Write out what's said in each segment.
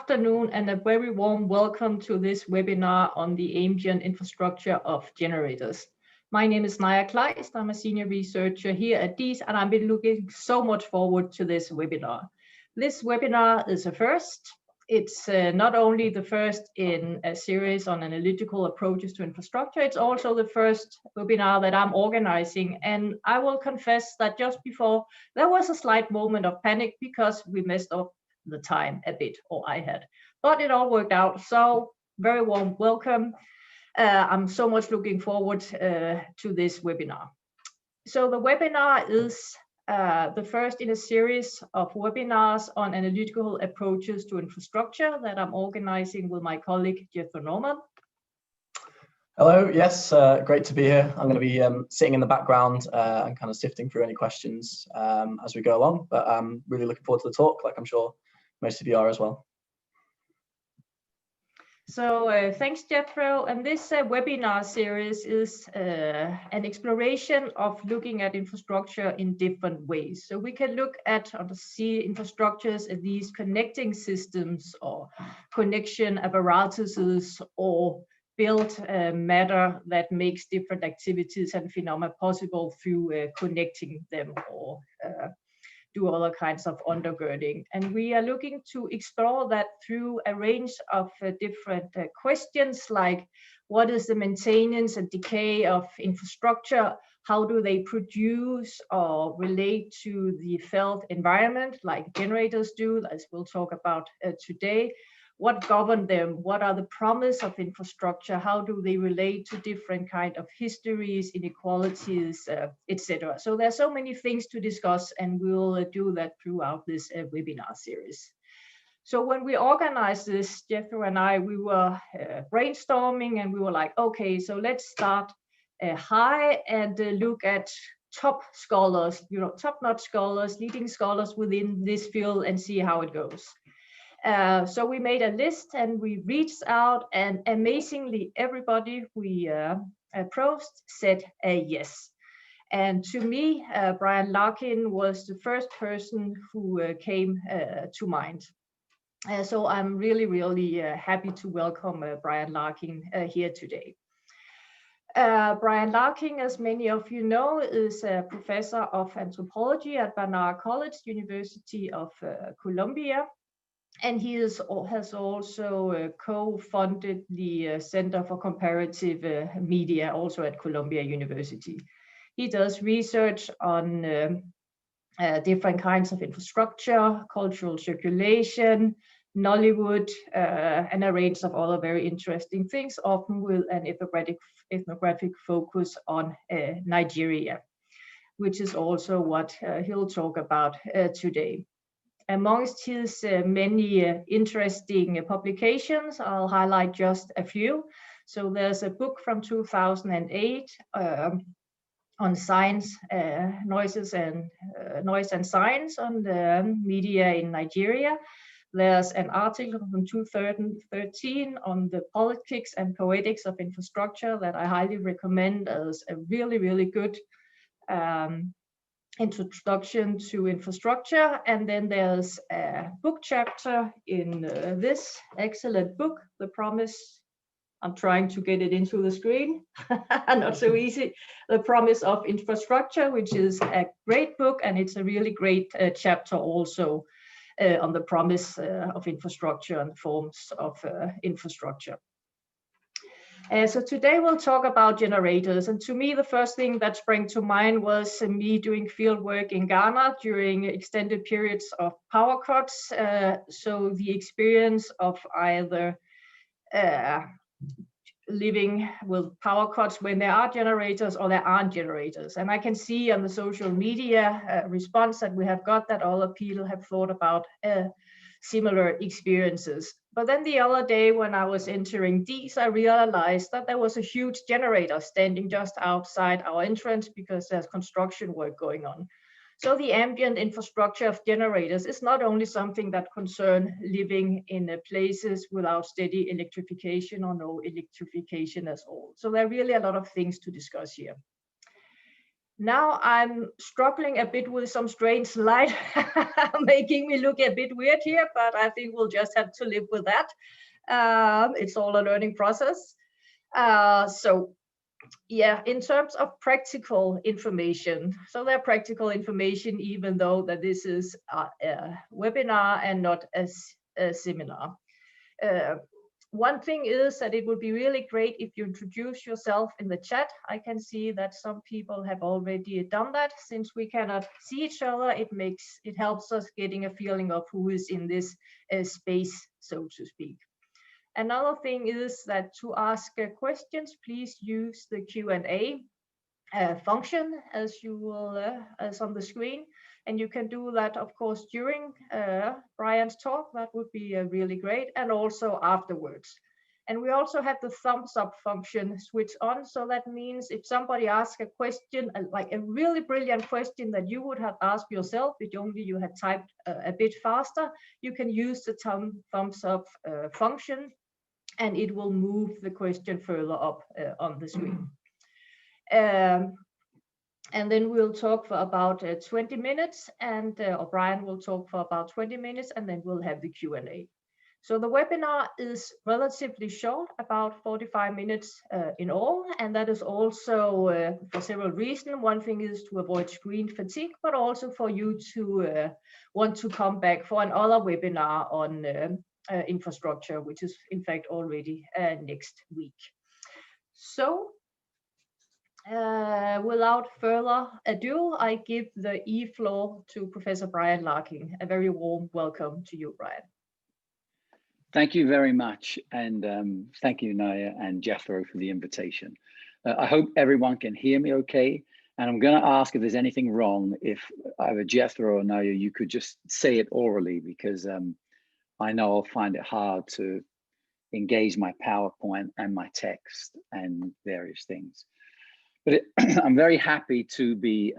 afternoon and a very warm welcome to this webinar on the ambient infrastructure of generators. My name is Naja Kleist. I'm a senior researcher here at DIIS, and I've been looking so much forward to this webinar. This webinar is a first. It's not only the first in a series on analytical approaches to infrastructure, it's also the first webinar that I'm organizing. And I will confess that just before, there was a slight moment of panic because we messed up the time a bit, or I had. But it all worked out, so very warm welcome. I'm so much looking forward to this webinar. So the webinar is the first in a series of webinars on analytical approaches to infrastructure that I'm organizing with my colleague Jethro Norman. Hello, yes, great to be here. I'm going to be sitting in the background and kind of sifting through any questions as we go along, but I'm really looking forward to the talk, like I'm sure most of you are as well. So thanks, Jethro. And this webinar series is an exploration of looking at infrastructure in different ways. So we can look at or see infrastructures as these connecting systems or connection apparatuses or built matter that makes different activities and phenomena possible through connecting them or do other kinds of undergirding. And we are looking to explore that through a range of different questions, like what is the maintenance and decay of infrastructure? How do they produce or relate to the felt environment, like generators do, as we'll talk about today? What govern them? What are the promise of infrastructure? How do they relate to different kind of histories, inequalities, etc.? So there's so many things to discuss, and we'll do that throughout this webinar series. So when we organized this, Jethro and I, we were brainstorming, and we were like, okay, so let's start high and look at top scholars, top-notch scholars, leading scholars within this field, and see how it goes. So we made a list and we reached out, and amazingly everybody we approached said yes. And to me, Brian Larkin was the first person who came to mind. So I'm really happy to welcome Brian Larkin here today. Brian Larkin, as many of you know, is a professor of anthropology at Barnard College, University of Columbia. And he has also co-funded the Center for Comparative Media, also at Columbia University. He does research on different kinds of infrastructure, cultural circulation, Nollywood, and a range of other very interesting things, often with an ethnographic focus on Nigeria, which is also what he'll talk about today. Amongst his many interesting publications, I'll highlight just a few. So there's a book from 2008 on science, noise and science on the media in Nigeria. There's an article from 2013 on the politics and poetics of infrastructure that I highly recommend as a really good introduction to infrastructure. And then there's a book chapter in this excellent book, The Promise. I'm trying to get it into the screen, not so easy. The Promise of Infrastructure, which is a great book, and it's a really great chapter also on the promise of infrastructure and forms of infrastructure. So today we'll talk about generators, and to me the first thing that sprang to mind was me doing field work in Ghana during extended periods of power cuts. So the experience of either living with power cuts when there are generators or there aren't generators. And I can see on the social media response that we have got that other people have thought about similar experiences. But then the other day when I was entering DIIS, I realized that there was a huge generator standing just outside our entrance because there's construction work going on. So the ambient infrastructure of generators is not only something that concern living in places without steady electrification or no electrification at all. So there are really a lot of things to discuss here. Now I'm struggling a bit with some strange slide, making me look a bit weird here, but I think we'll just have to live with that. It's all a learning process. So yeah, in terms of practical information, so they're practical information, even though that this is a webinar and not a seminar. One thing is that it would be really great if you introduce yourself in the chat. I can see that some people have already done that. Since we cannot see each other, it helps us getting a feeling of who is in this space, so to speak. Another thing is that to ask questions, please use the Q&A function as you will as on the screen, and you can do that, of course, during Brian's talk. That would be really great, and also afterwards. And we also have the thumbs up function switched on, so that means if somebody asks a question, like a really brilliant question that you would have asked yourself if only you had typed a bit faster, you can use the thumbs up function, and it will move the question further up on the screen. And then we'll talk for about 20 minutes, and O'Brien will talk for about 20 minutes, and then we'll have the Q&A. So the webinar is relatively short, about 45 minutes in all, and that is also for several reasons. One thing is to avoid screen fatigue, but also for you to want to come back for another webinar on infrastructure, which is in fact already next week. So without further ado, I give the floor to Professor Brian Larkin. A very warm welcome to you, Brian. Thank you very much, and thank you, Naya and Jethro, for the invitation. I hope everyone can hear me okay, and I'm going to ask if there's anything wrong. If either Jethro or Naya, you could just say it orally, because I know I'll find it hard to engage my PowerPoint and my text and various things. But I'm very happy to be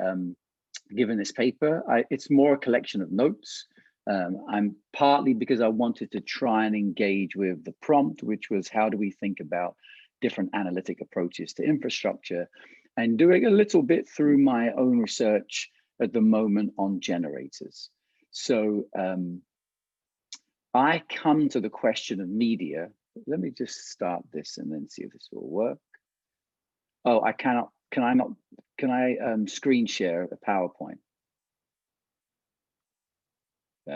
given this paper. It's more a collection of notes. I'm partly because I wanted to try and engage with the prompt, which was how do we think about different analytic approaches to infrastructure, and doing a little bit through my own research at the moment on generators. So I come to the question of media. Let me just start this and then see if this will work. Oh, I cannot. Can I screen share a PowerPoint?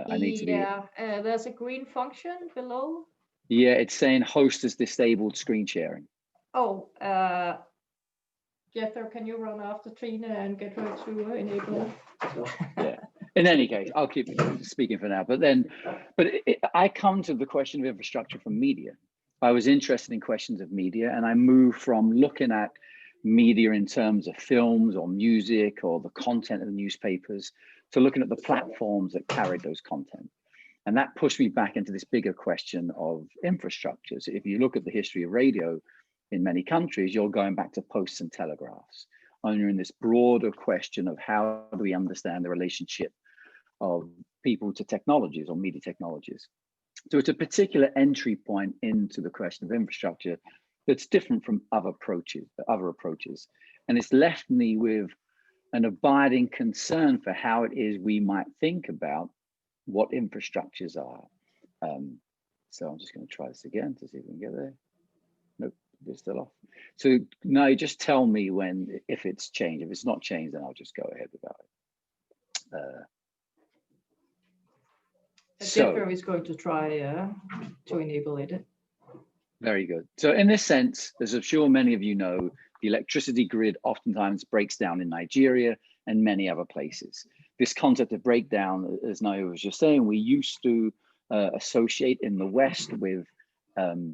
I need to be. Yeah, there's a green function below. Yeah, it's saying host has disabled screen sharing. Oh, Jethro, can you run after Trina and get her to enable? Yeah. In any case, I'll keep speaking for now. But I come to the question of infrastructure from media. I was interested in questions of media, and I moved from looking at media in terms of films or music or the content of the newspapers to looking at the platforms that carried those content. And that pushed me back into this bigger question of infrastructures. If you look at the history of radio in many countries, you're going back to posts and telegraphs. And you're in this broader question of how do we understand the relationship of people to technologies or media technologies. So it's a particular entry point into the question of infrastructure that's different from other approaches. And it's left me with an abiding concern for how it is we might think about what infrastructures are. So I'm just going to try this again to see if we can get there. Nope, it's still off. So now you just tell me if it's changed. If it's not changed, then I'll just go ahead without it. Jethro is going to try to enable it. Very good. So in this sense, as I'm sure many of you know, the electricity grid oftentimes breaks down in Nigeria and many other places. This concept of breakdown, as Naya was just saying, we used to associate in the West with, oh,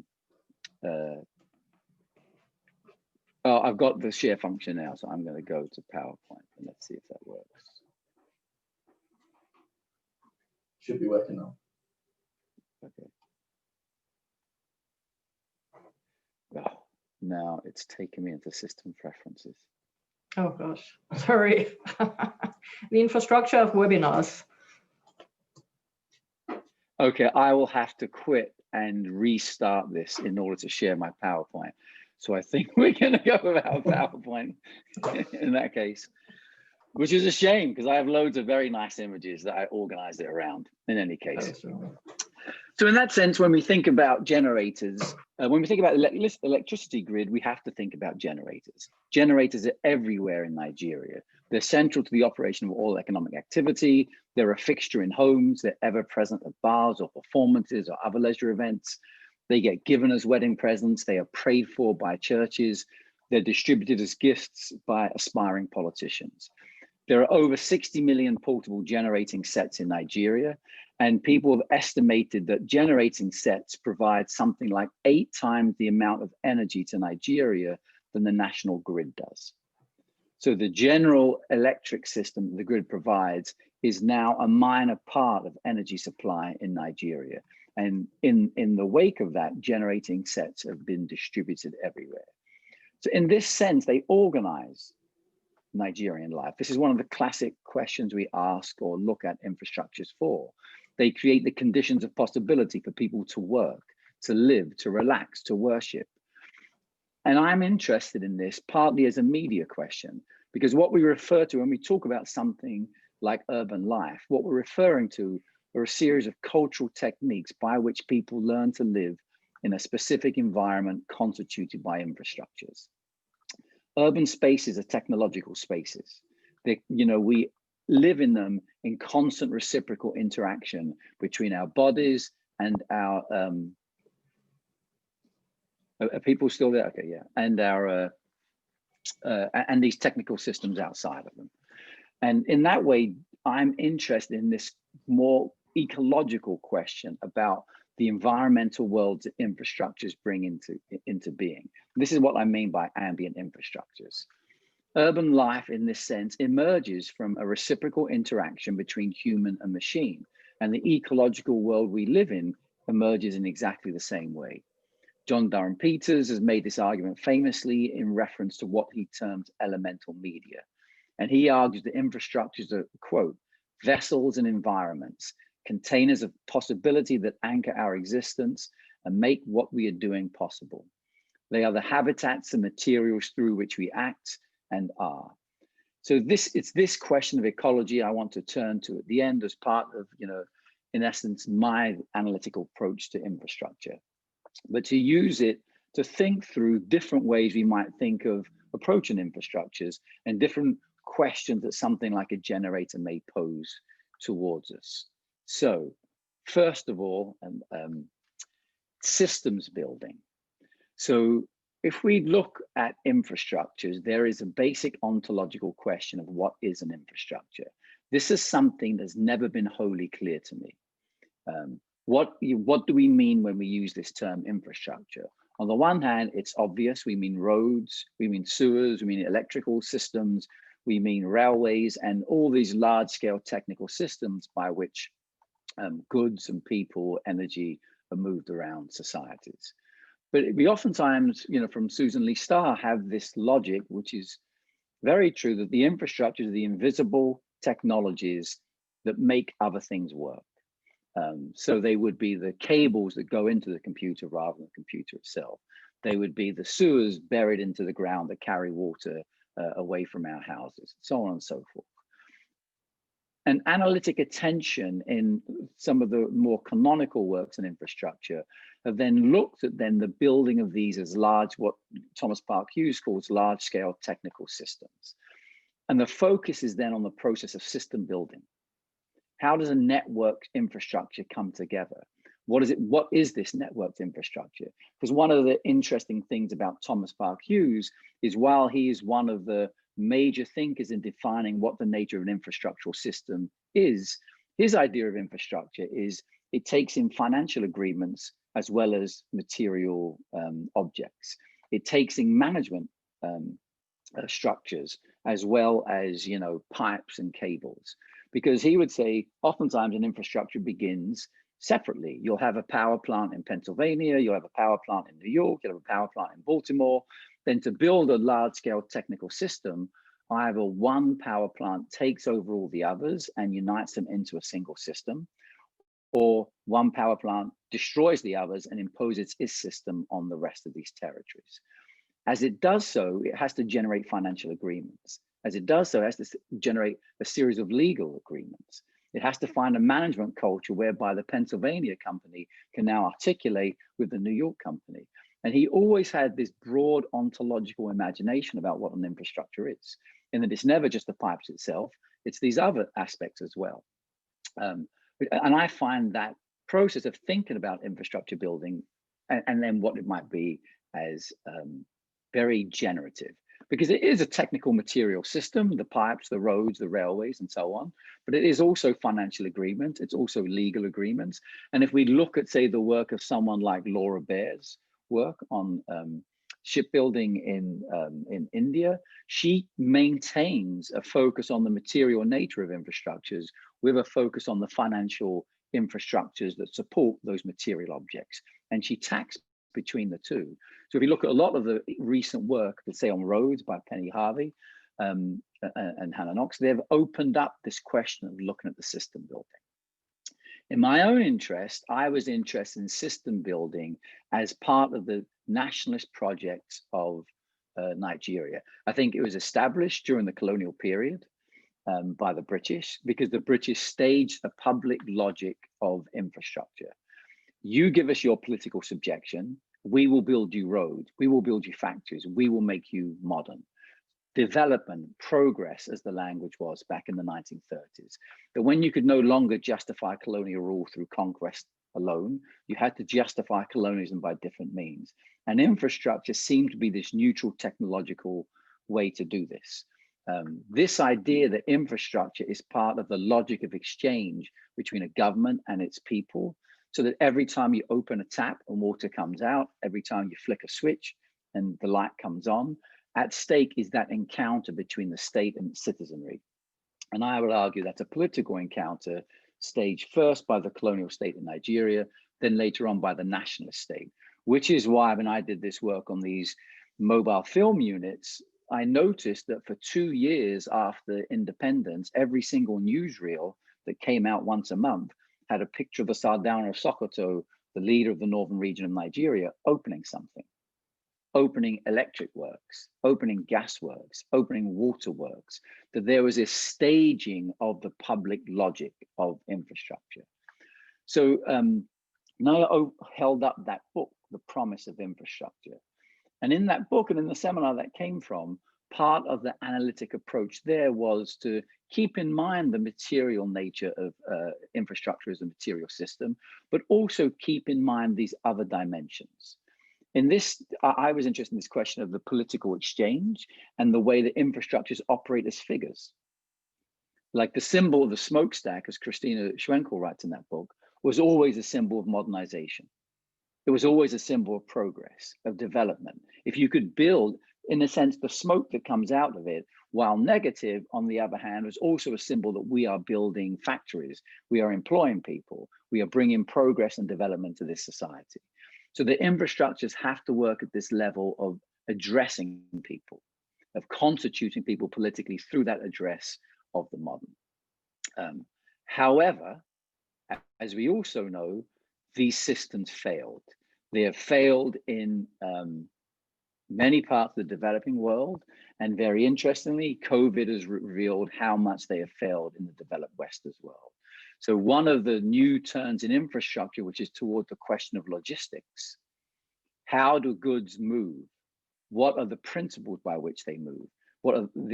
I've got the share function now, so I'm going to go to PowerPoint and let's see if that works. Should be working now. Okay. Oh, now it's taken me into system preferences. Oh gosh, sorry. The infrastructure of webinars. Okay, I will have to quit and restart this in order to share my PowerPoint. So I think we're going to go without PowerPoint in that case. Which is a shame because I have loads of very nice images that I organized it around in any case. So in that sense, when we think about generators, when we think about electricity grid, we have to think about generators. Generators are everywhere in Nigeria. They're central to the operation of all economic activity. They're a fixture in homes. They're ever present at bars or performances or other leisure events. They get given as wedding presents. They are prayed for by churches. They're distributed as gifts by aspiring politicians. There are over 60 million portable generating sets in Nigeria, and people have estimated that generating sets provide something like 8 times the amount of energy to Nigeria than the national grid does. So the general electric system the grid provides is now a minor part of energy supply in Nigeria. And in the wake of that, generating sets have been distributed everywhere. So in this sense, they organize Nigerian life. This is one of the classic questions we ask or look at infrastructures for. They create the conditions of possibility for people to work, to live, to relax, to worship. And I'm interested in this partly as a media question, because what we refer to when we talk about something like urban life, what we're referring to are a series of cultural techniques by which people learn to live in a specific environment constituted by infrastructures. Urban spaces are technological spaces. We live in them in constant reciprocal interaction between our bodies and our, are people still there? Okay, yeah. And our, and these technical systems outside of them. And in that way, I'm interested in this more ecological question about the environmental world that infrastructures bring into being. This is what I mean by ambient infrastructures. Urban life in this sense emerges from a reciprocal interaction between human and machine, and the ecological world we live in emerges in exactly the same way. John Durham Peters has made this argument famously in reference to what he terms elemental media. And he argues that infrastructures are, quote, vessels and environments, containers of possibility that anchor our existence and make what we are doing possible. They are the habitats and materials through which we act and are. So it's this question of ecology I want to turn to at the end as part of, in essence, my analytical approach to infrastructure. But to use it to think through different ways we might think of approaching infrastructures and different questions that something like a generator may pose towards us. So first of all, systems building. So if we look at infrastructures, there is a basic ontological question of what is an infrastructure. This is something that's never been wholly clear to me. What do we mean when we use this term infrastructure? On the one hand, it's obvious. We mean roads, we mean sewers, we mean electrical systems, we mean railways, and all these large-scale technical systems by which goods and people, energy are moved around societies. But we oftentimes, from Susan Lee Starr, have this logic, which is very true, that the infrastructure is the invisible technologies that make other things work. So they would be the cables that go into the computer rather than the computer itself. They would be the sewers buried into the ground that carry water away from our houses, so on and so forth. And analytic attention in some of the more canonical works in infrastructure have then looked at the building of these as large, what Thomas Park Hughes calls large scale technical systems. And the focus is then on the process of system building. How does a networked infrastructure come together? What is this networked infrastructure? Because one of the interesting things about Thomas Park Hughes is while he is one of the major thinkers in defining what the nature of an infrastructural system is, his idea of infrastructure is it takes in financial agreements as well as material objects. It takes in management structures as well as, pipes and cables. Because he would say oftentimes an infrastructure begins separately. You'll have a power plant in Pennsylvania, you'll have a power plant in New York, you'll have a power plant in Baltimore. Then to build a large scale technical system, either one power plant takes over all the others and unites them into a single system, or one power plant destroys the others and imposes its system on the rest of these territories. As it does so, it has to generate financial agreements. As it does so, it has to generate a series of legal agreements. It has to find a management culture whereby the Pennsylvania company can now articulate with the New York company. And he always had this broad ontological imagination about what an infrastructure is, and that it's never just the pipes itself, it's these other aspects as well. And I find that process of thinking about infrastructure building and then what it might be as very generative, because it is a technical material system, the pipes, the roads, the railways, and so on, but it is also financial agreement, it's also legal agreements. And if we look at, say, the work of someone like Laura Baer's work on shipbuilding in India, she maintains a focus on the material nature of infrastructures with a focus on the financial infrastructures that support those material objects. And she tacks between the two. So if you look at a lot of the recent work, let's say on roads by Penny Harvey and Hannah Knox, they've opened up this question of looking at the system building. In my own interest, I was interested in system building as part of the nationalist projects of Nigeria. I think it was established during the colonial period by the British, because the British staged a public logic of infrastructure. You give us your political subjection, we will build you roads, we will build you factories, we will make you modern. Development, progress, as the language was back in the 1930s. But when you could no longer justify colonial rule through conquest alone, you had to justify colonialism by different means. And infrastructure seemed to be this neutral technological way to do this. This idea that infrastructure is part of the logic of exchange between a government and its people, so that every time you open a tap and water comes out, every time you flick a switch and the light comes on, at stake is that encounter between the state and its citizenry. And I would argue that's a political encounter staged first by the colonial state in Nigeria, then later on by the nationalist state, which is why when I did this work on these mobile film units, I noticed that for 2 years after independence, every single newsreel that came out once a month had a picture of the Sardauna of Sokoto, the leader of the northern region of Nigeria, opening something. Opening electric works, opening gas works, opening water works, that there was this staging of the public logic of infrastructure. So Naya held up that book, The Promise of Infrastructure. And in that book and in the seminar that came from, part of the analytic approach there was to keep in mind the material nature of infrastructure as a material system, but also keep in mind these other dimensions. In this, I was interested in this question of the political exchange and the way that infrastructures operate as figures. Like the symbol of the smokestack, as Christina Schwenkel writes in that book, was always a symbol of modernization. It was always a symbol of progress, of development. If you could build, in a sense, the smoke that comes out of it, while negative, on the other hand, was also a symbol that we are building factories, we are employing people, we are bringing progress and development to this society. So the infrastructures have to work at this level of addressing people, of constituting people politically through that address of the modern. However, as we also know, these systems failed. They have failed in many parts of the developing world. And very interestingly, COVID has revealed how much they have failed in the developed West as well. So one of the new turns in infrastructure, which is toward the question of logistics. How do goods move? What are the principles by which they move?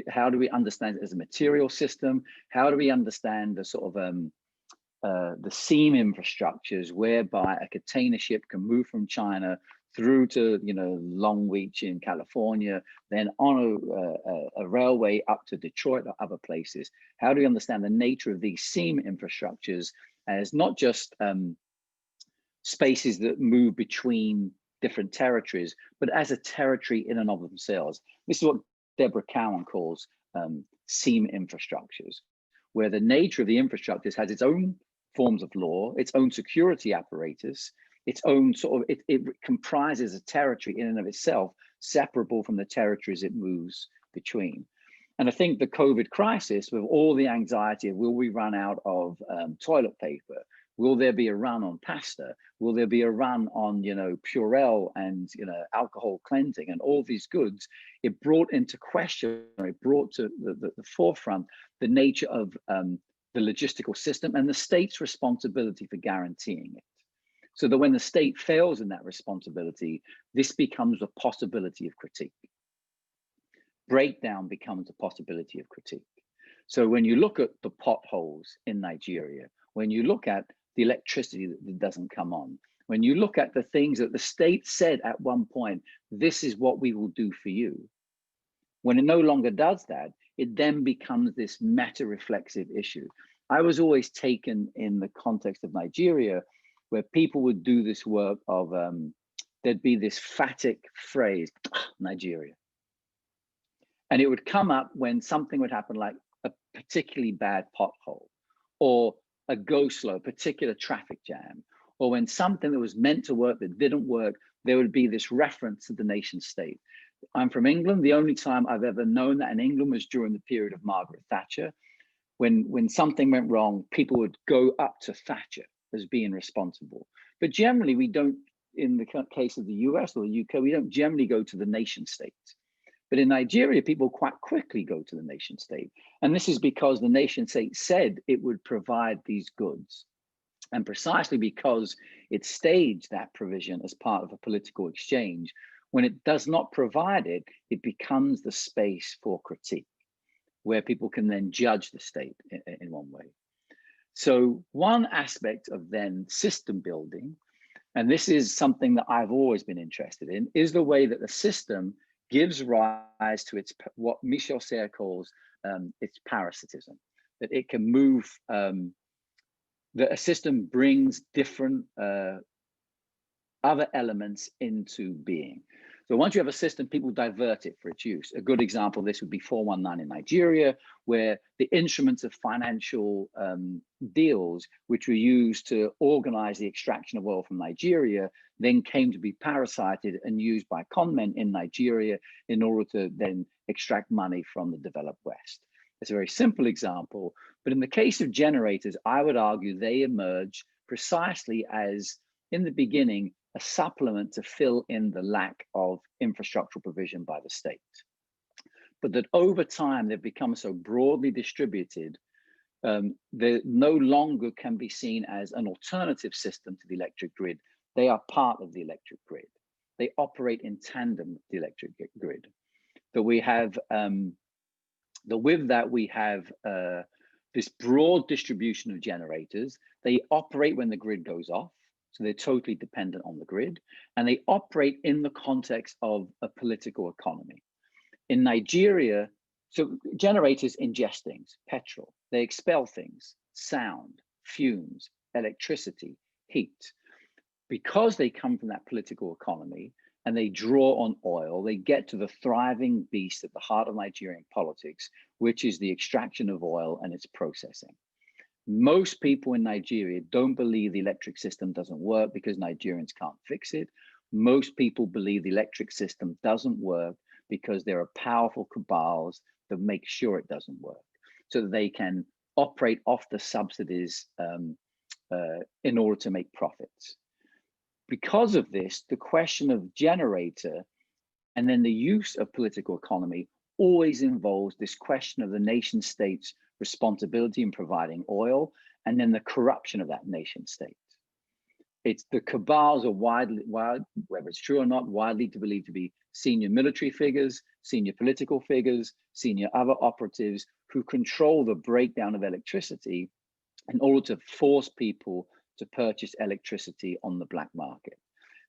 How do we understand it as a material system? How do we understand the sort of the seam infrastructures whereby a container ship can move from China through to Long Beach in California, then on a railway up to Detroit or other places? How do we understand the nature of these seam infrastructures as not just spaces that move between different territories, but as a territory in and of themselves? This is what Deborah Cowan calls seam infrastructures, where the nature of the infrastructures has its own forms of law, its own security apparatus, its own sort of, it comprises a territory in and of itself, separable from the territories it moves between. And I think the COVID crisis, with all the anxiety of will we run out of toilet paper? Will there be a run on pasta? Will there be a run on, Purell and, alcohol cleansing and all these goods? It brought into question, it brought to the forefront the nature of the logistical system and the state's responsibility for guaranteeing it. So that when the state fails in that responsibility, this becomes a possibility of critique. Breakdown becomes a possibility of critique. So when you look at the potholes in Nigeria, when you look at the electricity that doesn't come on, when you look at the things that the state said at one point, this is what we will do for you. When it no longer does that, it then becomes this meta-reflexive issue. I was always taken in the context of Nigeria, where people would do this work of, there'd be this phatic phrase, Nigeria. And it would come up when something would happen, like a particularly bad pothole, or a go-slow, a particular traffic jam, or when something that was meant to work that didn't work, there would be this reference to the nation state. I'm from England. The only time I've ever known that in England was during the period of Margaret Thatcher. When something went wrong, people would go up to Thatcher as being responsible. But generally, we don't, in the case of the US or the UK, we don't generally go to the nation state. But in Nigeria, people quite quickly go to the nation state. And this is because the nation state said it would provide these goods. And precisely because it staged that provision as part of a political exchange, when it does not provide it, it becomes the space for critique, where people can then judge the state in one way. So one aspect of then system building, and this is something that I've always been interested in, is the way that the system gives rise to its, what Michel Serres calls its parasitism, that it can move, that a system brings different other elements into being. So once you have a system, people divert it for its use. A good example of this would be 419 in Nigeria, where the instruments of financial deals, which were used to organize the extraction of oil from Nigeria, then came to be parasited and used by conmen in Nigeria in order to then extract money from the developed West. It's a very simple example, but in the case of generators, I would argue they emerge precisely as, in the beginning, a supplement to fill in the lack of infrastructural provision by the state. But that over time, they've become so broadly distributed, they no longer can be seen as an alternative system to the electric grid. They are part of the electric grid. They operate in tandem with the electric grid. That we have, with that we have this broad distribution of generators. They operate when the grid goes off. So they're totally dependent on the grid, and they operate in the context of a political economy. In Nigeria, so generators ingest things, petrol, they expel things, sound, fumes, electricity, heat. Because they come from that political economy and they draw on oil, they get to the thriving beast at the heart of Nigerian politics, which is the extraction of oil and its processing. Most people in Nigeria don't believe the electric system doesn't work because Nigerians can't fix it. Most people believe the electric system doesn't work because there are powerful cabals that make sure it doesn't work, so that they can operate off the subsidies in order to make profits. Because of this, the question of generator and then the use of political economy always involves this question of the nation state's responsibility in providing oil, and then the corruption of that nation state. It's the cabals are whether it's true or not, widely believed to be senior military figures, senior political figures, senior other operatives who control the breakdown of electricity in order to force people to purchase electricity on the black market.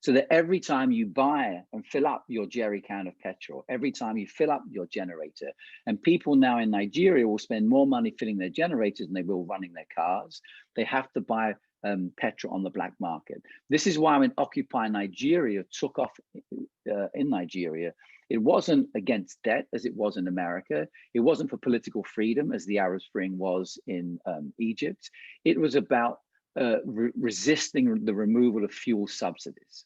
So that every time you buy and fill up your jerry can of petrol, every time you fill up your generator, and people now in Nigeria will spend more money filling their generators than they will running their cars, they have to buy petrol on the black market. This is why when Occupy Nigeria took off in Nigeria, it wasn't against debt as it was in America. It wasn't for political freedom as the Arab Spring was in Egypt. It was about resisting the removal of fuel subsidies.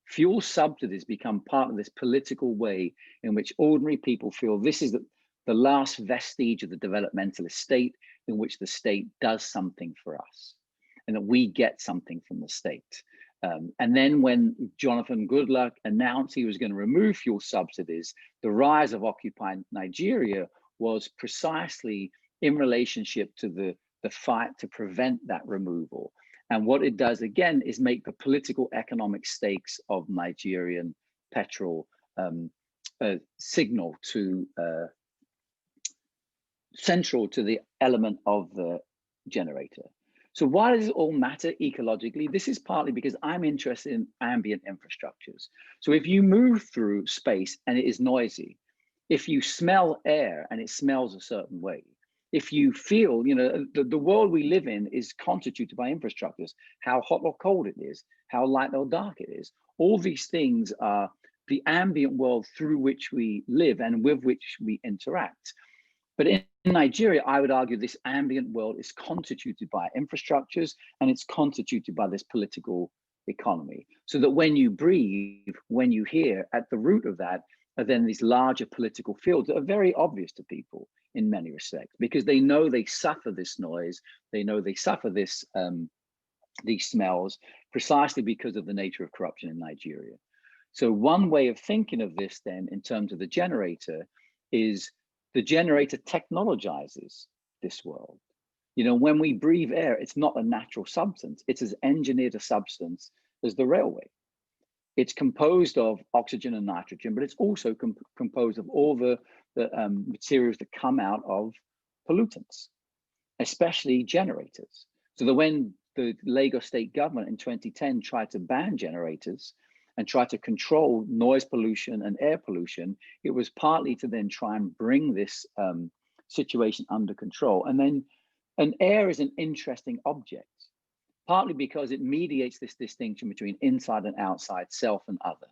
Fuel subsidies become part of this political way in which ordinary people feel this is the last vestige of the developmentalist state in which the state does something for us. and that we get something from the state. And then when Jonathan Goodluck announced he was going to remove fuel subsidies, the rise of Occupy Nigeria was precisely in relationship to the fight to prevent that removal. And what it does again is make the political economic stakes of Nigerian petrol signal to central to the element of the generator. So why does it all matter ecologically? This is partly because I'm interested in ambient infrastructures. So if you move through space and it is noisy, if you smell air and it smells a certain way, if you feel, you know, the world we live in is constituted by infrastructures, how hot or cold it is, how light or dark it is. All these things are the ambient world through which we live and with which we interact. But in Nigeria, I would argue this ambient world is constituted by infrastructures, and it's constituted by this political economy. So that when you breathe, when you hear, at the root of that are then these larger political fields that are very obvious to people in many respects, because they know they suffer this noise, they know they suffer this these smells precisely because of the nature of corruption in Nigeria. So one way of thinking of this then in terms of the generator is the generator technologizes this world. You know, when we breathe air, it's not a natural substance. It's as engineered a substance as the railway. It's composed of oxygen and nitrogen, but it's also composed of all the materials that come out of pollutants, especially generators. So that when the Lagos state government in 2010 tried to ban generators and try to control noise pollution and air pollution, it was partly to then try and bring this situation under control. And air is an interesting object, partly because it mediates this distinction between inside and outside, self and other.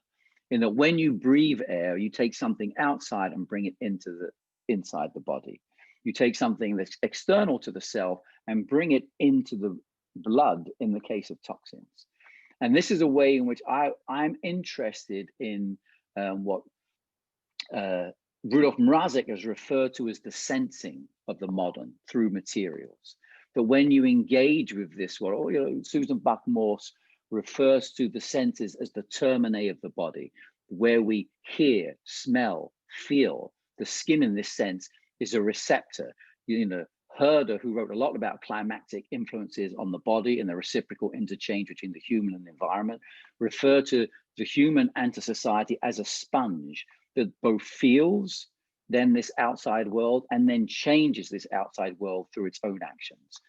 In that when you breathe air, you take something outside and bring it into the inside the body. You take something that's external to the self and bring it into the blood in the case of toxins. And this is a way in which I'm interested in what Rudolf Mrazek has referred to as the sensing of the modern through materials. That when you engage with this world, you know, Susan Buck-Morse refers to the senses as the terminae of the body, where we hear, smell, feel. The skin in this sense is a receptor. You know, Herder, who wrote a lot about climactic influences on the body and the reciprocal interchange between the human and the environment, refer to the human and to society as a sponge that both feels then this outside world and then changes this outside world through its own actions.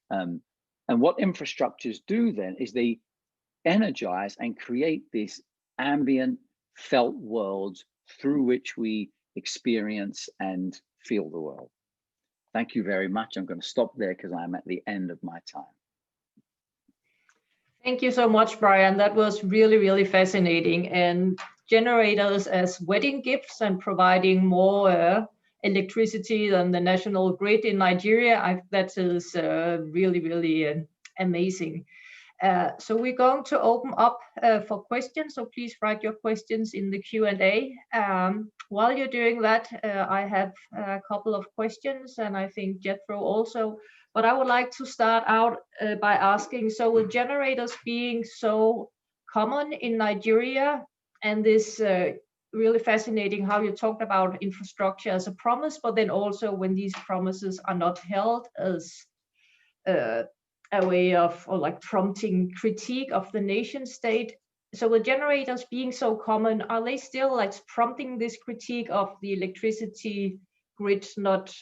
And what infrastructures do then is they energize and create these ambient felt worlds through which we experience and feel the world. Thank you very much. I'm going to stop there because I'm at the end of my time. Thank you so much, Brian. That was really, really fascinating. And generators as wedding gifts and providing more electricity than the national grid in Nigeria, that is really, really amazing. So we're going to open up for questions. So please write your questions in the Q&A. While you're doing that, I have a couple of questions, and I think Jethro also. But I would like to start out by asking, so with generators being so common in Nigeria, and this really fascinating how you talked about infrastructure as a promise, but then also when these promises are not held as a way of, or like prompting critique of the nation state. So with generators being so common, are they still like prompting this critique of the electricity grid not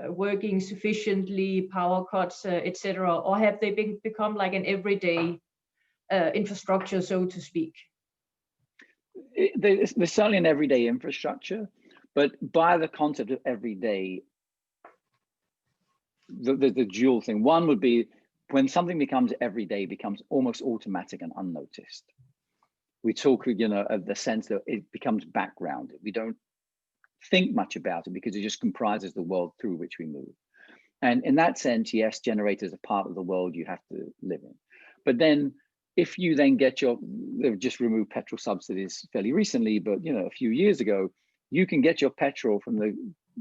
working sufficiently, power cuts, etc., or have they become like an everyday infrastructure, so to speak? There's certainly an everyday infrastructure, but by the concept of everyday, the dual thing. One would be when something becomes everyday, becomes almost automatic and unnoticed. We talk, you know, of the sense that it becomes backgrounded. We don't think much about it because it just comprises the world through which we move. And in that sense, yes, generators are part of the world you have to live in. But then if you then get they've just removed petrol subsidies fairly recently, but you know, a few years ago, you can get your petrol from the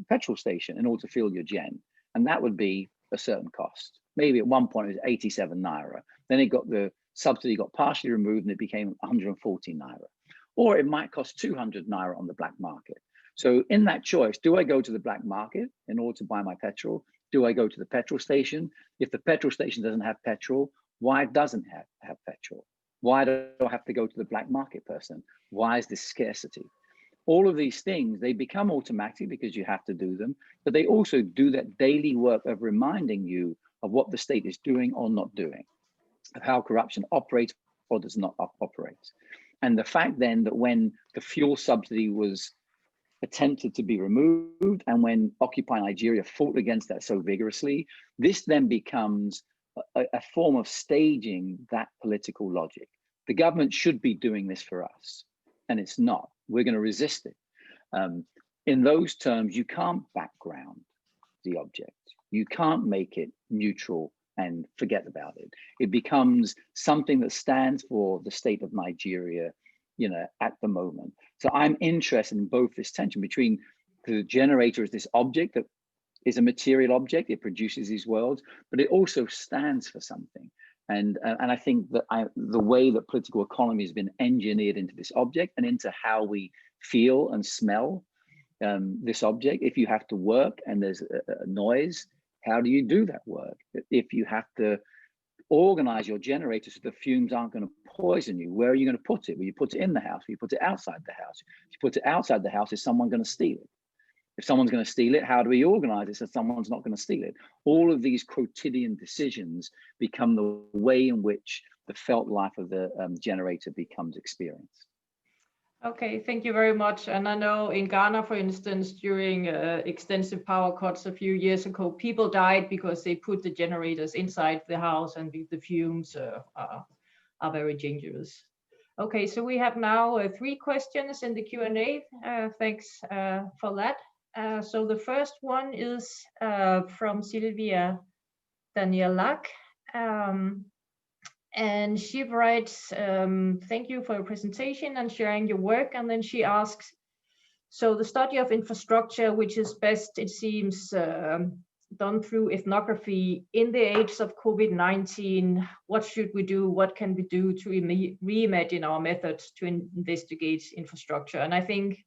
petrol station in order to fill your gen. And that would be a certain cost. Maybe at one point it was 87 naira. Then it got the subsidy got partially removed and it became 114 naira. Or it might cost 200 naira on the black market. So in that choice, do I go to the black market in order to buy my petrol? Do I go to the petrol station? If the petrol station doesn't have petrol, why doesn't it have petrol? Why do I have to go to the black market person? Why is this scarcity? All of these things, they become automatic because you have to do them, but they also do that daily work of reminding you of what the state is doing or not doing, of how corruption operates or does not operate. And the fact then that when the fuel subsidy was attempted to be removed and when Occupy Nigeria fought against that so vigorously, this then becomes a form of staging that political logic. The government should be doing this for us, and it's not. We're going to resist it. In those terms, you can't background the object. You can't make it neutral and forget about it. It becomes something that stands for the state of Nigeria, you know, at the moment. So I'm interested in both this tension between the generator as this object that is a material object, it produces these worlds, but it also stands for something. And I think that the way that political economy has been engineered into this object and into how we feel and smell this object. If you have to work and there's a noise, how do you do that work? If you have to organize your generator so the fumes aren't going to poison you, where are you going to put it? Will you put it in the house? Will you put it outside the house? If you put it outside the house, is someone going to steal it? If someone's going to steal it, how do we organize it so someone's not going to steal it? All of these quotidian decisions become the way in which the felt life of the generator becomes experienced. Okay, thank you very much. And I know in Ghana, for instance, during extensive power cuts a few years ago, people died because they put the generators inside the house and the fumes are very dangerous. Okay, so we have now 3 questions in the Q&A. Thanks for that. So the first one is from Sylvia Danielac. And she writes, thank you for your presentation and sharing your work. And then she asks, so the study of infrastructure, which is best, it seems, done through ethnography in the age of COVID-19, what should we do? What can we do to reimagine our methods to investigate infrastructure? And I think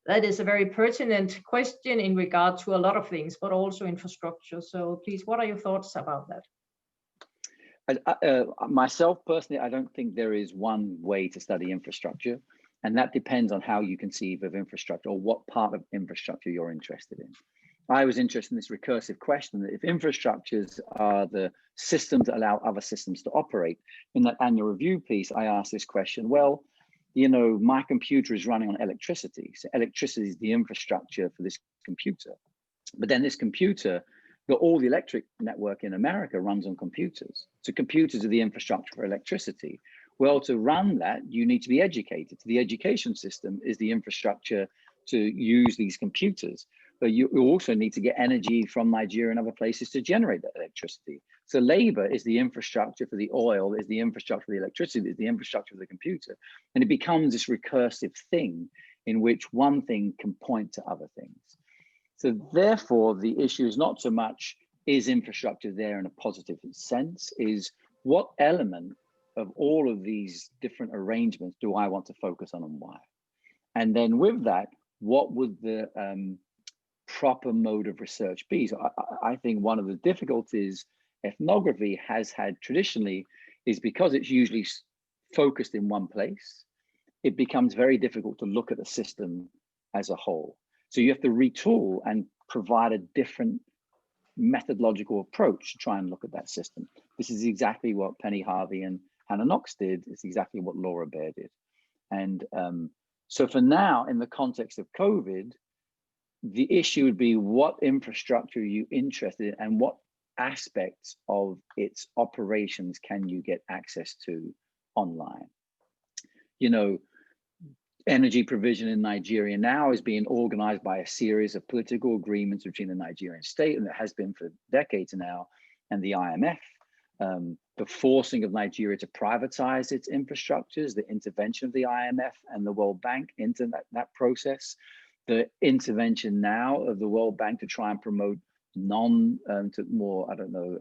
that is a very pertinent question in regard to a lot of things, but also infrastructure. So please, what are your thoughts about that? Myself personally, I don't think there is one way to study infrastructure, and that depends on how you conceive of infrastructure or what part of infrastructure you're interested in. I was interested in this recursive question that if infrastructures are the systems that allow other systems to operate, in that annual review piece, I asked this question, well, you know, my computer is running on electricity. So electricity is the infrastructure for this computer. But then this computer, all the electric network in America runs on computers. So computers are the infrastructure for electricity. Well, to run that, you need to be educated. The education system is the infrastructure to use these computers. But you also need to get energy from Nigeria and other places to generate that electricity. So labor is the infrastructure for the oil, is the infrastructure for the electricity, is the infrastructure for the computer. And it becomes this recursive thing in which one thing can point to other things. So therefore, the issue is not so much, is infrastructure there in a positive sense, is what element of all of these different arrangements do I want to focus on and why? And then with that, what would the proper mode of research be? So I think one of the difficulties ethnography has had traditionally is because it's usually focused in one place, it becomes very difficult to look at the system as a whole. So you have to retool and provide a different methodological approach to try and look at that system. This is exactly what Penny Harvey and Hannah Knox did. It's exactly what Laura Baer did. And so for now, in the context of COVID, the issue would be what infrastructure are you interested in and what aspects of its operations can you get access to online? You know, energy provision in Nigeria now is being organized by a series of political agreements between the Nigerian state, and it has been for decades now, and the IMF. The forcing of Nigeria to privatize its infrastructures, the intervention of the IMF and the World Bank into that process, the intervention now of the World Bank to try and promote more, I don't know,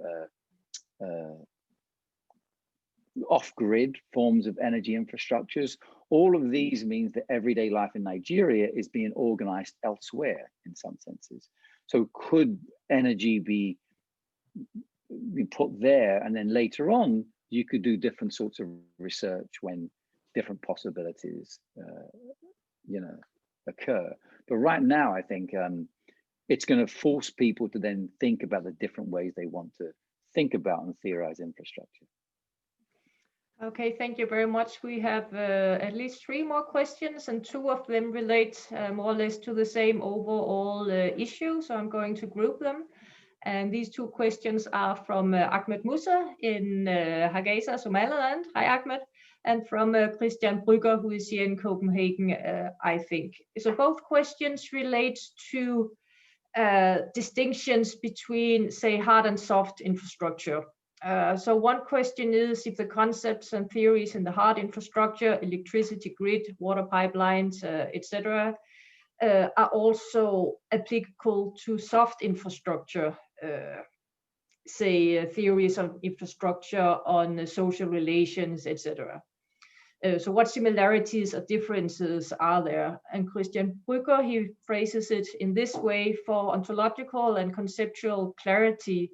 off-grid forms of energy infrastructures. All of these means that everyday life in Nigeria is being organized elsewhere in some senses. So could energy be put there, and then later on, you could do different sorts of research when different possibilities, occur. But right now, I think it's going to force people to then think about the different ways they want to think about and theorize infrastructure. Okay, thank you very much. We have at least 3 more questions, and 2 of them relate more or less to the same overall issue. So I'm going to group them. And these 2 questions are from Ahmed Musa in Hargeisa, Somaliland. Hi, Ahmed. And from Christian Brügger, who is here in Copenhagen, I think. So both questions relate to distinctions between, say, hard and soft infrastructure. So one question is if the concepts and theories in the hard infrastructure, electricity grid, water pipelines, etc., are also applicable to soft infrastructure, say theories of infrastructure on social relations, etc. So what similarities or differences are there? And Christian Brügger, he phrases it in this way: for ontological and conceptual clarity,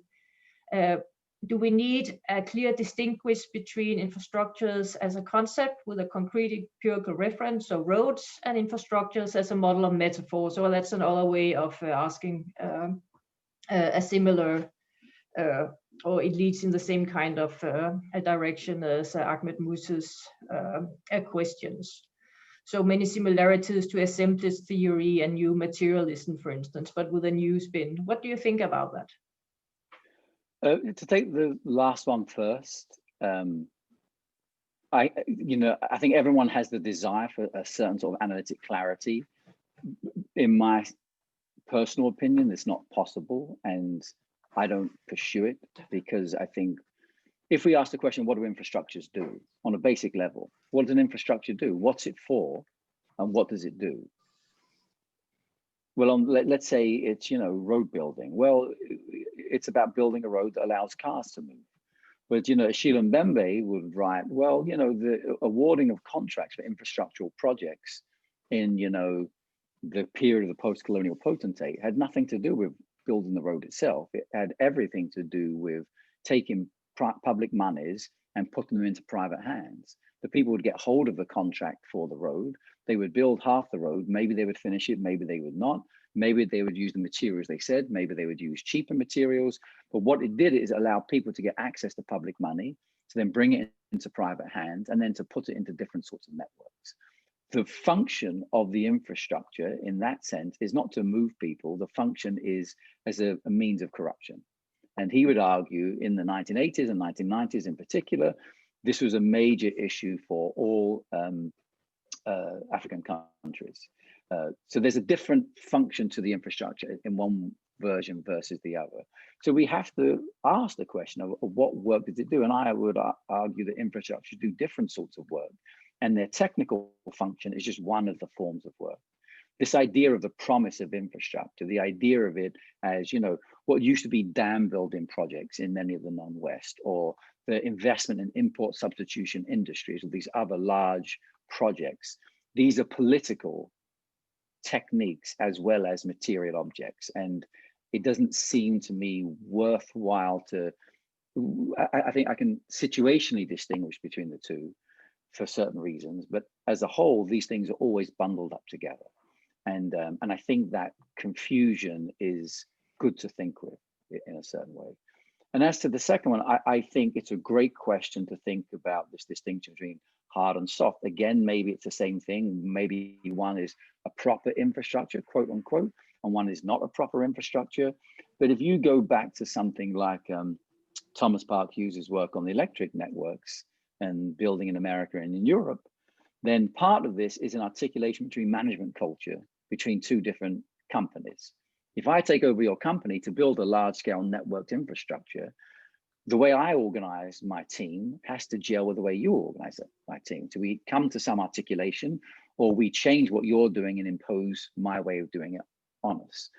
do we need a clear distinguish between infrastructures as a concept with a concrete empirical reference, so roads, and infrastructures as a model of metaphor? So that's another way of asking a similar, or it leads in the same kind of a direction as Ahmed Musa's questions. So many similarities to assemblage theory and new materialism, for instance, but with a new spin. What do you think about that? To take the last one first, I think everyone has the desire for a certain sort of analytic clarity. In my personal opinion, it's not possible, and I don't pursue it, because I think if we ask the question, what do infrastructures do on a basic level? What does an infrastructure do? What's it for, and what does it do? Well, let's say it's, road building. Well, it's about building a road that allows cars to move. But, Sheila Mbembe would write, well, the awarding of contracts for infrastructural projects in, the period of the post-colonial potentate had nothing to do with building the road itself. It had everything to do with taking public monies and putting them into private hands. The people would get hold of the contract for the road. They would build half the road. Maybe they would finish it, maybe they would not. Maybe they would use the materials they said, maybe they would use cheaper materials. But what it did is allow people to get access to public money, to then bring it into private hands, and then to put it into different sorts of networks. The function of the infrastructure in that sense is not to move people. The function is as a means of corruption. And he would argue in the 1980s and 1990s in particular, this was a major issue for all African countries. So there's a different function to the infrastructure in one version versus the other. So we have to ask the question of what work does it do? And I would argue that infrastructure do different sorts of work, and their technical function is just one of the forms of work. This idea of the promise of infrastructure, the idea of it as, what used to be dam building projects in many of the non-West, or the investment in import substitution industries, or these other large projects. These are political techniques as well as material objects. And it doesn't seem to me worthwhile to, I think I can situationally distinguish between the two for certain reasons, but as a whole, these things are always bundled up together. And I think that confusion is good to think with in a certain way. And as to the second one, I think it's a great question to think about this distinction between hard and soft. Again, maybe it's the same thing. Maybe one is a proper infrastructure, quote unquote, and one is not a proper infrastructure. But if you go back to something like Thomas Park Hughes's work on the electric networks and building in America and in Europe, then part of this is an articulation between management culture between two different companies. If I take over your company to build a large-scale networked infrastructure, the way I organize my team has to gel with the way you organize my team. So we come to some articulation, or we change what you're doing and impose my way of doing it on us.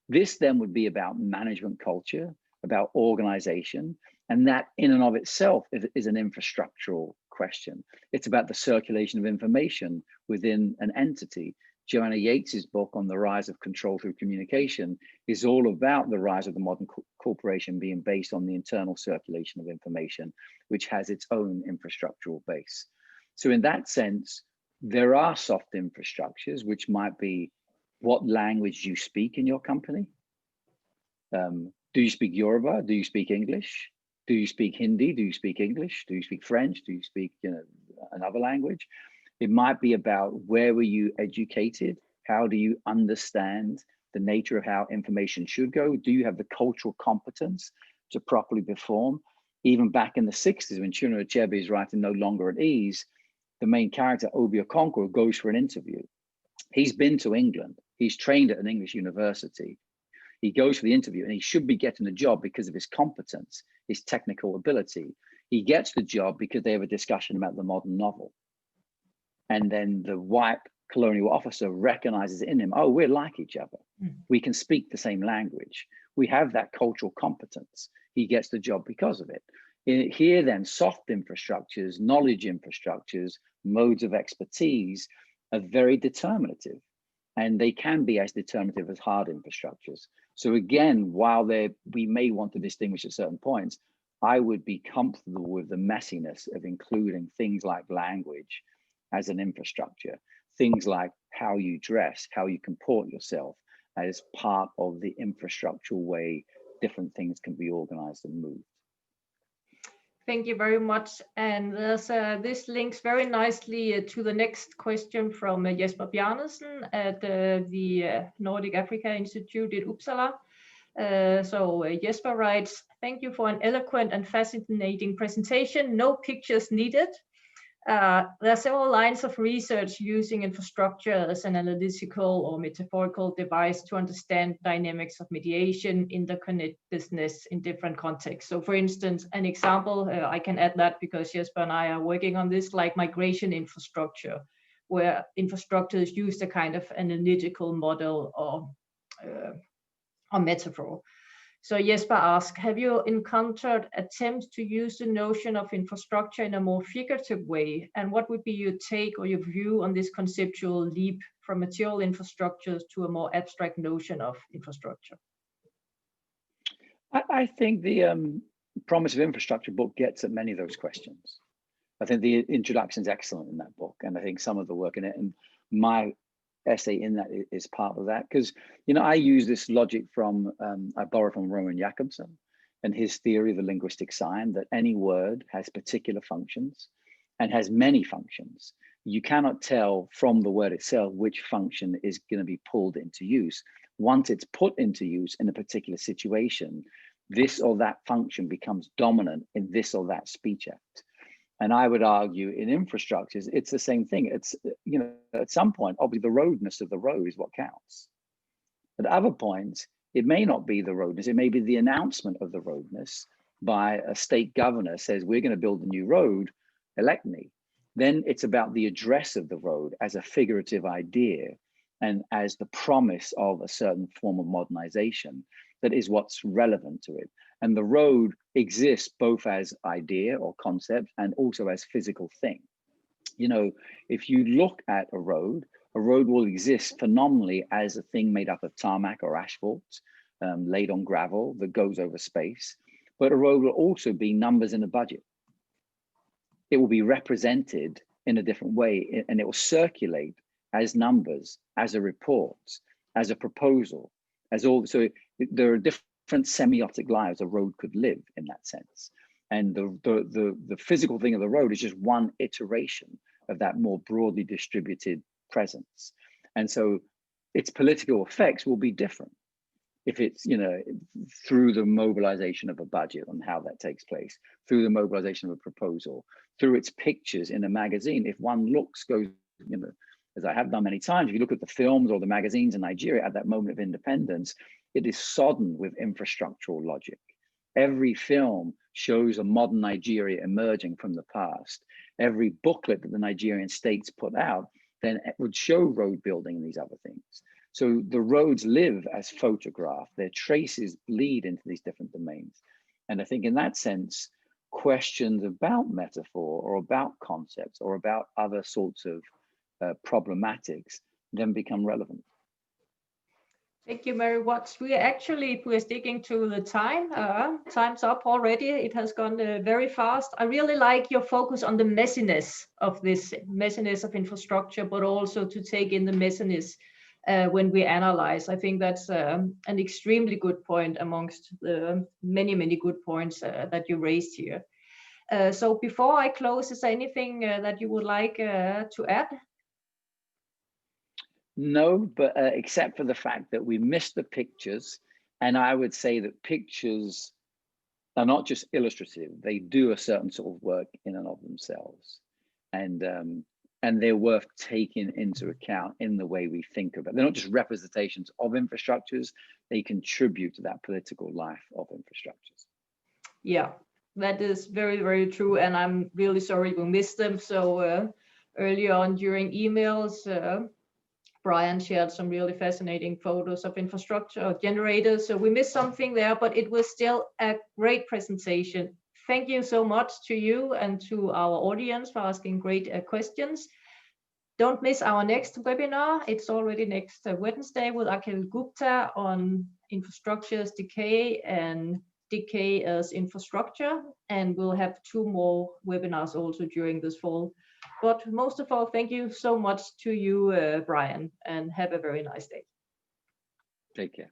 This then would be about management culture, about organization, And that in and of itself is an infrastructural question. It's about the circulation of information within an entity. Joanna Yates's book on the rise of control through communication is all about the rise of the modern corporation being based on the internal circulation of information, which has its own infrastructural base. So in that sense, there are soft infrastructures, which might be what language you speak in your company. Do you speak Yoruba? Do you speak English? Do you speak Hindi? Do you speak English? Do you speak French? Do you speak, another language? It might be about where were you educated? How do you understand the nature of how information should go? Do you have the cultural competence to properly perform? Even back in the 60s, when Chinua Achebe is writing No Longer at Ease, the main character, Obi Okonkwo, goes for an interview. He's been to England. He's trained at an English university. He goes for the interview and he should be getting the job because of his competence, his technical ability. He gets the job because they have a discussion about the modern novel. And then the white colonial officer recognizes in him, oh, we're like each other. We can speak the same language. We have that cultural competence. He gets the job because of it. Here then, soft infrastructures, knowledge infrastructures, modes of expertise are very determinative. And they can be as determinative as hard infrastructures. So again, while we may want to distinguish at certain points, I would be comfortable with the messiness of including things like language as an infrastructure, things like how you dress, how you comport yourself as part of the infrastructural way different things can be organized and moved. Thank you very much. And this links very nicely to the next question from Jesper Bjarnesen at the Nordic Africa Institute in Uppsala. So Jesper writes, thank you for an eloquent and fascinating presentation. No pictures needed. There are several lines of research using infrastructure as an analytical or metaphorical device to understand dynamics of mediation, interconnectedness in different contexts. So for instance, an example, I can add that because Jesper and I are working on this, like migration infrastructure, where infrastructure is used a kind of analytical model or metaphor. So Jesper asks, have you encountered attempts to use the notion of infrastructure in a more figurative way? And what would be your take or your view on this conceptual leap from material infrastructures to a more abstract notion of infrastructure? I think the Promise of Infrastructure book gets at many of those questions. I think the introduction is excellent in that book. And I think some of the work in it, and my essay in that is part of that, because I use this logic from I borrow from Roman Jakobson and his theory of the linguistic sign, that any word has particular functions and has many functions. You cannot tell from the word itself which function is going to be pulled into use. Once it's put into use in a particular situation, this or that function becomes dominant in this or that speech act. And I would argue in infrastructures, it's the same thing. It's, at some point, obviously the roadness of the road is what counts. At other points, it may not be the roadness, it may be the announcement of the roadness by a state governor says, we're going to build a new road, elect me. Then it's about the address of the road as a figurative idea and as the promise of a certain form of modernization that is what's relevant to it. And the road exists both as idea or concept and also as physical thing. If you look at a road will exist phenomenally as a thing made up of tarmac or asphalt, laid on gravel that goes over space. But a road will also be numbers in a budget. It will be represented in a different way, and it will circulate as numbers, as a report, as a proposal, as all. So there are different semiotic lives a road could live in that sense. And the physical thing of the road is just one iteration of that more broadly distributed presence. And so its political effects will be different if it's, through the mobilization of a budget and how that takes place, through the mobilization of a proposal, through its pictures in a magazine. If one goes, as I have done many times, if you look at the films or the magazines in Nigeria at that moment of independence, it is sodden with infrastructural logic. Every film shows a modern Nigeria emerging from the past. Every booklet that the Nigerian states put out then it would show road building and these other things. So the roads live as photograph. Their traces bleed into these different domains. And I think in that sense, questions about metaphor or about concepts or about other sorts of problematics then become relevant. Thank you very much. We're sticking to the time. Time's up already. It has gone very fast. I really like your focus on the messiness of this, messiness of infrastructure, but also to take in the messiness when we analyze. I think that's an extremely good point amongst the many, many good points that you raised here. So before I close, is there anything that you would like to add? No, but except for the fact that we missed the pictures. And I would say that pictures are not just illustrative, they do a certain sort of work in and of themselves. And they're worth taking into account in the way we think of it. They're not just representations of infrastructures, they contribute to that political life of infrastructures. Yeah, that is very, very true. And I'm really sorry we missed them. So earlier on during emails, Brian shared some really fascinating photos of infrastructure generators. So we missed something there, but it was still a great presentation. Thank you so much to you and to our audience for asking great questions. Don't miss our next webinar. It's already next Wednesday with Akhil Gupta on infrastructure as decay and decay as infrastructure. And we'll have 2 more webinars also during this fall. But most of all, thank you so much to you, Brian, and have a very nice day. Take care.